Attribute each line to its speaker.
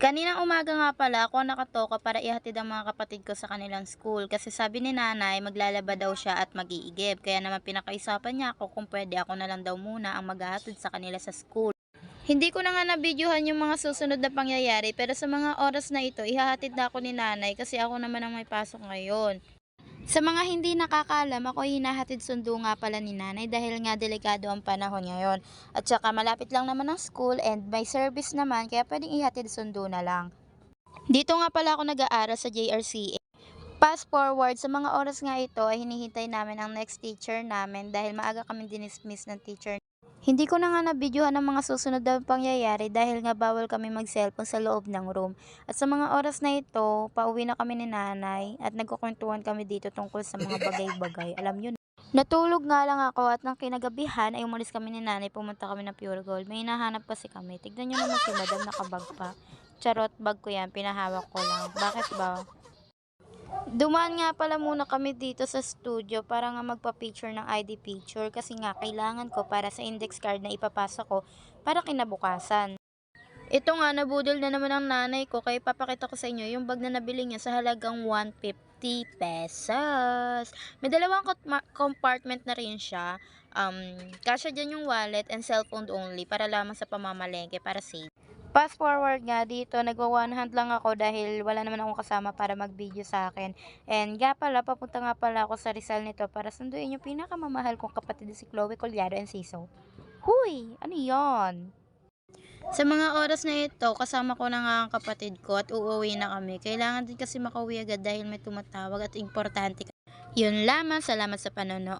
Speaker 1: Kaninang umaga nga pala ako nakatoka para ihatid ang mga kapatid ko sa kanilang school kasi sabi ni nanay maglalaba daw siya at mag-iigib. Kaya naman pinakaisapan niya ako kung pwede ako na lang daw muna ang maghahatid sa kanila sa school. Hindi ko na nga nabidyohan yung mga susunod na pangyayari pero sa mga oras na ito ihahatid na ako ni nanay kasi ako naman ang may pasok ngayon. Sa mga hindi nakakaalam, ako hinahatid sundo nga pala ni nanay dahil nga delikado ang panahon ngayon. At saka malapit lang naman ang school and may service naman kaya pwedeng ihatid sundo na lang. Dito nga pala ako nag-aaral sa JRCA. Fast forward, sa mga oras nga ito ay hinihintay namin ang next teacher namin dahil maaga kami dinismiss ng teacher. Hindi ko na nga nabidyohan ang mga susunod na pangyayari dahil nga bawal kami mag-cellphone sa loob ng room. At sa mga oras na ito, pauwi na kami ni nanay at nagkukwentuhan kami dito tungkol sa mga bagay-bagay. Alam yun. Natulog nga lang ako at nang kinagabihan ay umalis kami ni nanay, pumunta kami ng Pure Gold. May hinahanap kasi kami. Tignan nyo naman si madam, nakabag pa. Charot, bag ko yan, pinahawak ko lang. Bakit ba? Dumaan nga pala muna kami dito sa studio para nga magpa-picture ng ID picture kasi nga kailangan ko para sa index card na ipapasa ko para kinabukasan. Ito nga, nabudol na naman ang nanay ko kaya papakita ko sa inyo yung bag na nabili niya sa halagang 150 pesos. May dalawang compartment na rin siya. Kasya dyan yung wallet and cellphone only para lamang sa pamamalengke para safe. Fast forward nga dito, nagwa-one hand lang ako dahil wala naman akong kasama para mag-video sa akin. And nga pala, papunta nga pala ako sa Rizal nito para sunduin yung pinakamamahal kong kapatid si Chloe Collado and Siso. Huy! Ano yon? Sa mga oras na ito, kasama ko na nga ang kapatid ko at uuwi na kami. Kailangan din kasi makauwi agad dahil may tumatawag at importante. Yun lamang, salamat sa panonood!